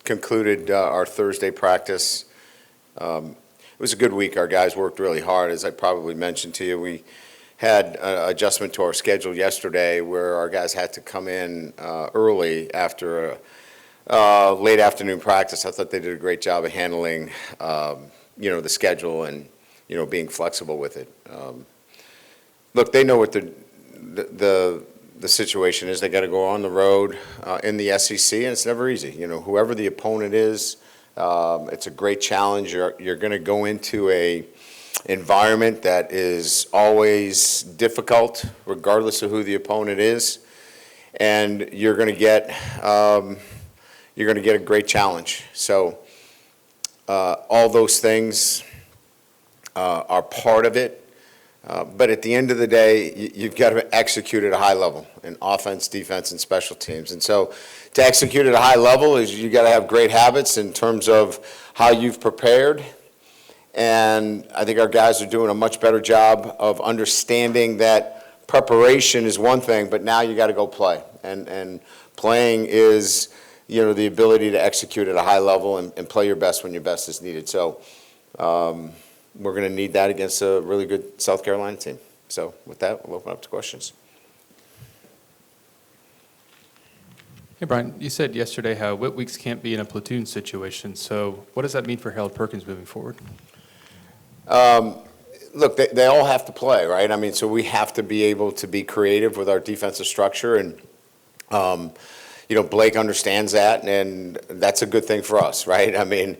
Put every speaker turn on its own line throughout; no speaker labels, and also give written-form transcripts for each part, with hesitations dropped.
concluded our Thursday practice. It was a good week. Our guys worked really hard. As I probably mentioned to you, we had an adjustment to our schedule yesterday where our guys had to come in early after a late afternoon practice. I thought they did a great job of handling, the schedule and, being flexible with it. Look, they know what the situation is. They got to go on the road in the SEC, and it's never easy. Whoever the opponent is, it's a great challenge. You're going to go into a environment that is always difficult, regardless of who the opponent is, and you're going to get a great challenge. So all those things are part of it. But at the end of the day, you've got to execute at a high level in offense, defense, and special teams. And so to execute at a high level is you got to have great habits in terms of how you've prepared. And I think our guys are doing a much better job of understanding that preparation is one thing, but now you got to go play. And playing is, the ability to execute at a high level and play your best when your best is needed. So we're going to need that against a really good South Carolina team. So with that, we'll open up to questions.
Hey, Brian, you said yesterday how Whit Weeks can't be in a platoon situation. So what does that mean for Harold Perkins moving forward?
Look, they all have to play, right? I mean, so we have to be able to be creative with our defensive structure. And, Blake understands that, and that's a good thing for us, right? I mean,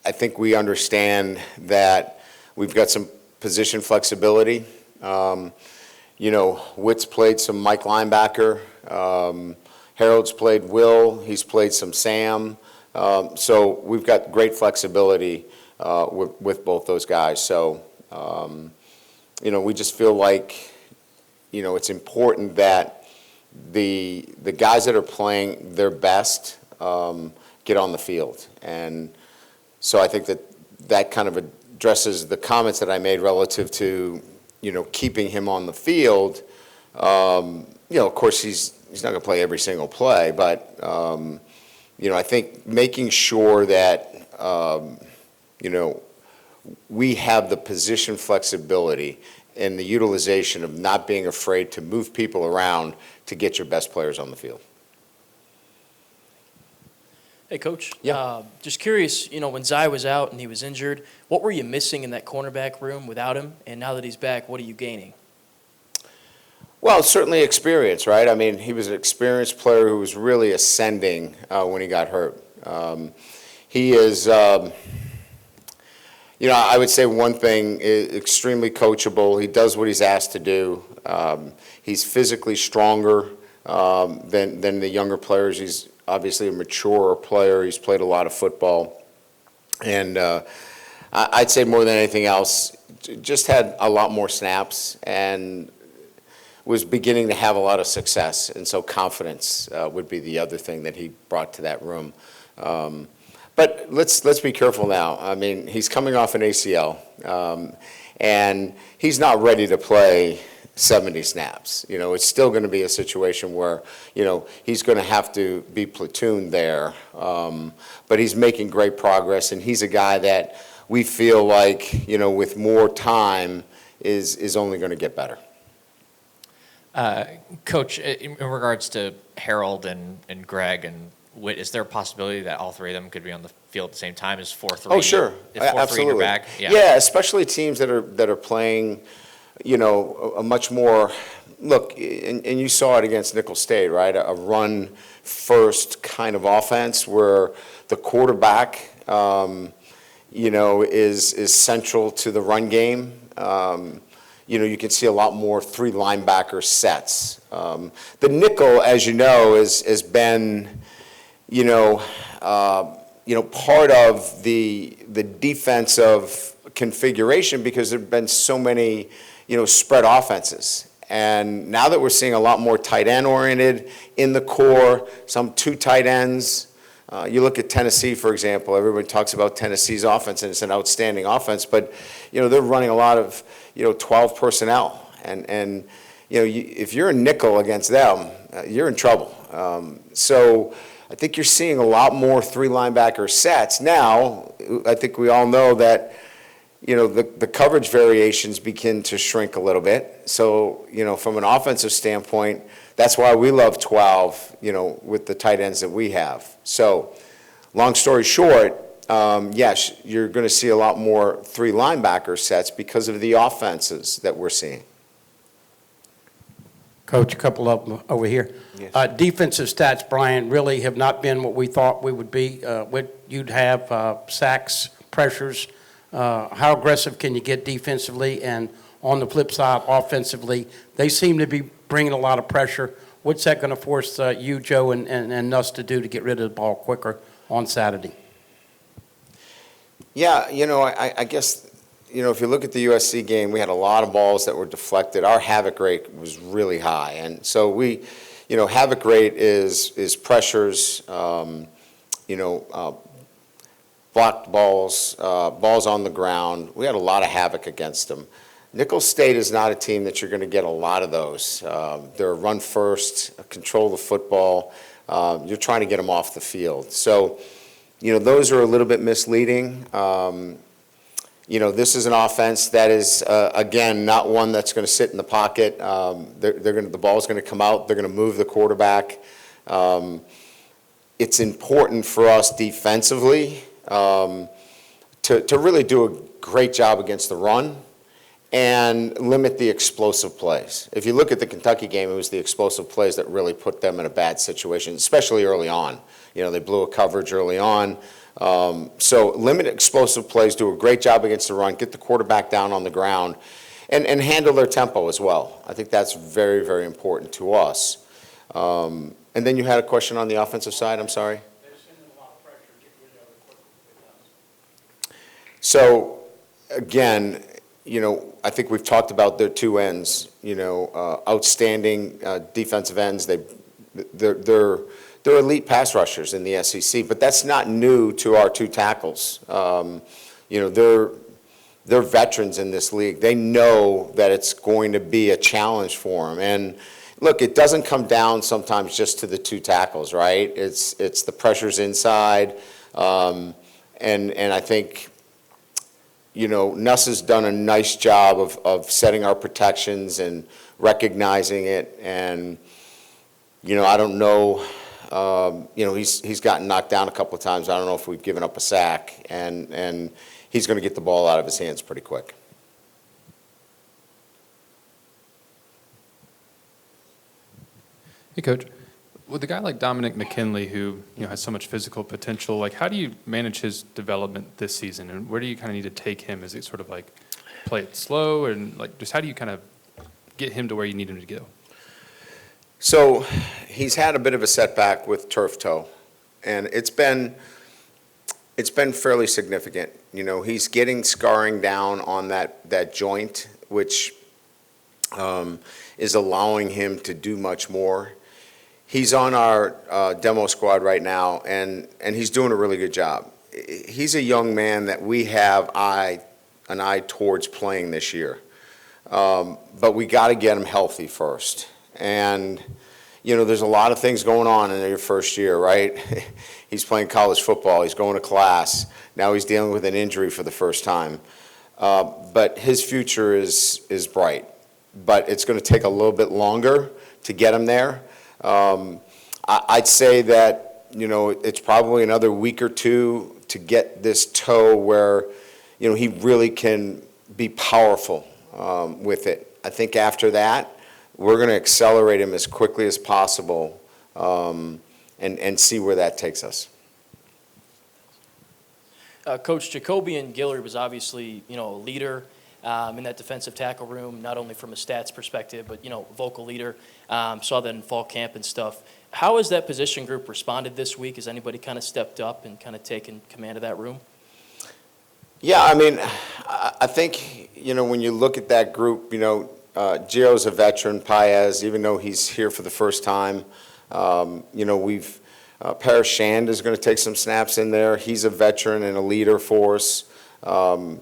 I think we understand that we've got some position flexibility. Witt's played some Mike linebacker. Harold's played Will. He's played some Sam. So we've got great flexibility with both those guys. So, we just feel like, it's important that the guys that are playing their best get on the field. And so I think that kind of addresses the comments that I made relative to, keeping him on the field. Of course, he's not going to play every single play, but, I think making sure that, we have the position flexibility and the utilization of not being afraid to move people around to get your best players on the field.
Hey, Coach.
Yeah.
Just curious, when Zai was out and he was injured, what were you missing in that cornerback room without him? And now that he's back, what are you gaining?
Well, certainly experience, right? I mean, he was an experienced player who was really ascending when he got hurt. He is, I would say one thing, is extremely coachable. He does what he's asked to do. He's physically stronger than the younger players. He's obviously a mature player. He's played a lot of football. And I'd say more than anything else, just had a lot more snaps and was beginning to have a lot of success. And so confidence would be the other thing that he brought to that room. But let's be careful now. I mean, he's coming off an ACL, and he's not ready to play 70 snaps. It's still going to be a situation where, he's going to have to be platooned there. But he's making great progress, and he's a guy that we feel like, with more time is only going to get better.
Coach, in regards to Harold and Greg and Whit, is there a possibility that all three of them could be on the field at the same time? Is 4-3?
Oh, sure.
Is 4-3
Absolutely.
in your bag?
Yeah, especially teams that are playing, a much more, look, and you saw it against Nicholls State, right? A run-first kind of offense where the quarterback, is central to the run game. You can see a lot more three linebacker sets. The nickel, as you know, has been, part of the defensive configuration because there have been so many, spread offenses. And now that we're seeing a lot more tight end oriented in the core, some two tight ends. You look at Tennessee, for example. Everybody talks about Tennessee's offense, and it's an outstanding offense. But, they're running a lot of, 12 personnel. And if you're a nickel against them, you're in trouble. So I think you're seeing a lot more three linebacker sets. Now, I think we all know that, the coverage variations begin to shrink a little bit. So, from an offensive standpoint, that's why we love 12, with the tight ends that we have. So, long story short, yes, you're going to see a lot more three linebacker sets because of the offenses that we're seeing.
Coach, a couple of them over here.
Yes.
Defensive stats, Brian, really have not been what we thought we would be. You'd have sacks, pressures. How aggressive can you get defensively? And on the flip side, offensively, they seem to be bringing a lot of pressure. What's that going to force you, Joe, and Nuss to do to get rid of the ball quicker on Saturday?
Yeah, I guess, if you look at the USC game, we had a lot of balls that were deflected. Our havoc rate was really high. And so havoc rate is pressures, blocked balls, balls on the ground. We had a lot of havoc against them. Nicholls State is not a team that you're going to get a lot of those. They're run first, control the football. You're trying to get them off the field. So, those are a little bit misleading. This is an offense that is, again, not one that's going to sit in the pocket. The ball's going to come out. They're going to move the quarterback. It's important for us defensively to really do a great job against the run and limit the explosive plays. If you look at the Kentucky game, it was the explosive plays that really put them in a bad situation, especially early on. They blew a coverage early on. So limit explosive plays, do a great job against the run, get the quarterback down on the ground, and handle their tempo as well. I think that's very, very important to us. And then you had a question on the offensive side, I'm sorry?
They're sending a lot of pressure to get rid of it quicker.
So, again, I think we've talked about their two ends, outstanding defensive ends. They're elite pass rushers in the SEC, but that's not new to our two tackles. They're veterans in this league. They know that it's going to be a challenge for them. And look, it doesn't come down sometimes just to the two tackles, right? It's the pressures inside, and I think Nuss has done a nice job of setting our protections and recognizing it. And I don't know. He's gotten knocked down a couple of times. I don't know if we've given up a sack, and he's going to get the ball out of his hands pretty quick.
Hey, Coach. With a guy like Dominic McKinley, who has so much physical potential, like how do you manage his development this season, and where do you kind of need to take him? Is it sort of like play it slow, and like just how do you kind of get him to where you need him to go?
So he's had a bit of a setback with turf toe, and it's been fairly significant. He's getting scarring down on that joint, which is allowing him to do much more. He's on our demo squad right now, and he's doing a really good job. He's a young man that we have an eye towards playing this year, but we got to get him healthy first. And there's a lot of things going on in your first year, right? He's playing college football. He's going to class. Now he's dealing with an injury for the first time. But his future is bright. But it's going to take a little bit longer to get him there. I'd say that, it's probably another week or two to get this toe where, he really can be powerful with it. I think after that, we're going to accelerate him as quickly as possible and see where that takes us.
Coach, Jacobian Gillard was obviously, a leader in that defensive tackle room, not only from a stats perspective, but, vocal leader. Saw that in fall camp and stuff. How has that position group responded this week? Has anybody kind of stepped up and kind of taken command of that room?
Yeah, I think, when you look at that group, Gio's a veteran, Paez, even though he's here for the first time. Parrish Shand is going to take some snaps in there. He's a veteran and a leader for us. Look,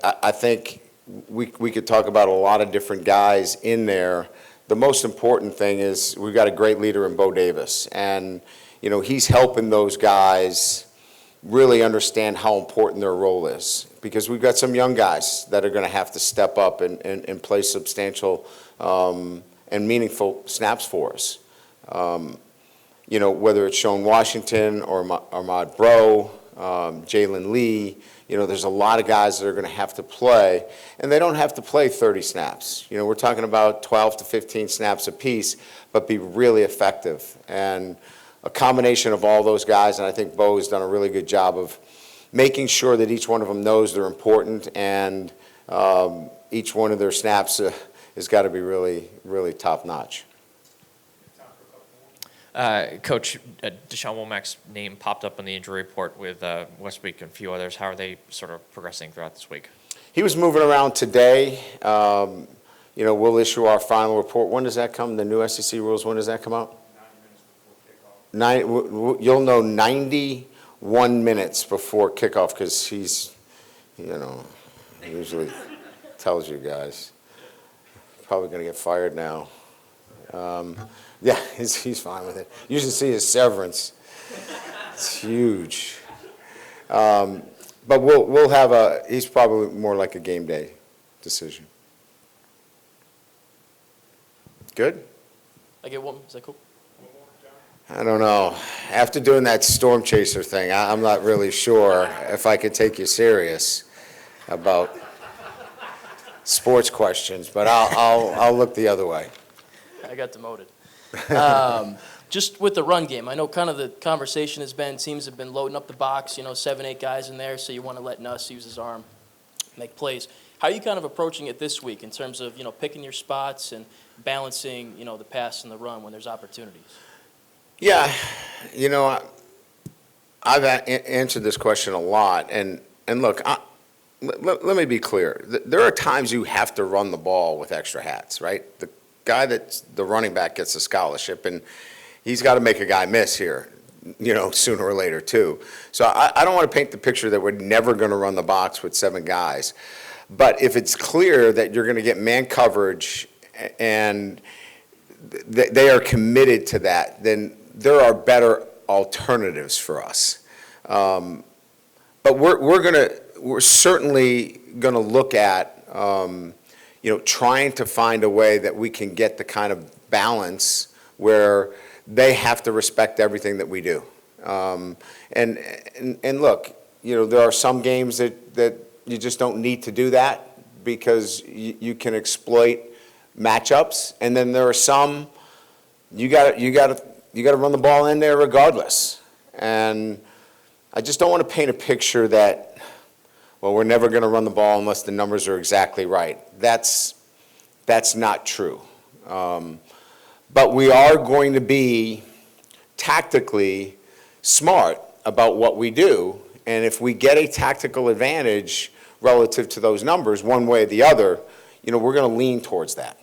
I think we could talk about a lot of different guys in there the most important thing is we've got a great leader in Bo Davis. And, he's helping those guys really understand how important their role is. Because we've got some young guys that are going to have to step up and play substantial and meaningful snaps for us. Whether it's Sean Washington or Ahmad Bro, Jalen Lee, there's a lot of guys that are going to have to play, and they don't have to play 30 snaps. We're talking about 12 to 15 snaps apiece, but be really effective. And a combination of all those guys, and I think Bo has done a really good job of making sure that each one of them knows they're important, and each one of their snaps has got to be really, really top-notch.
Coach, Deshaun Womack's name popped up on the injury report with Westweek and a few others. How are they sort of progressing throughout this week?
He was moving around today. We'll issue our final report. When does that come? The new SEC rules, when does that come out? 9 minutes before kickoff. You'll know 91 minutes before kickoff because he's, usually tells you guys. Probably going to get fired now. Yeah, he's fine with it. You should see his severance. It's huge. But we'll have he's probably more like a game day decision. Good?
I get one, is that cool?
I don't know. After doing that storm chaser thing, I'm not really sure if I could take you serious about sports questions, but I'll look the other way.
I got demoted. Just with the run game, I know kind of the conversation has been, teams have been loading up the box, 7, 8 guys in there, so you want to let Nuss use his arm, make plays. How are you kind of approaching it this week in terms of, picking your spots and balancing, the pass and the run when there's opportunities?
Yeah, I've answered this question a lot, and look, let me be clear. There are times you have to run the ball with extra hats, right? The guy that's the running back gets a scholarship, and he's got to make a guy miss here, sooner or later too. So I don't want to paint the picture that we're never going to run the box with 7 guys. But if it's clear that you're going to get man coverage and they are committed to that, then there are better alternatives for us. But we're certainly going to look at trying to find a way that we can get the kind of balance where they have to respect everything that we do. And look, there are some games that you just don't need to do that because you can exploit matchups, and then there are some you got to run the ball in there regardless. And I just don't want to paint a picture that, well, we're never going to run the ball unless the numbers are exactly right. That's not true. But we are going to be tactically smart about what we do, and if we get a tactical advantage relative to those numbers, one way or the other, we're going to lean towards that.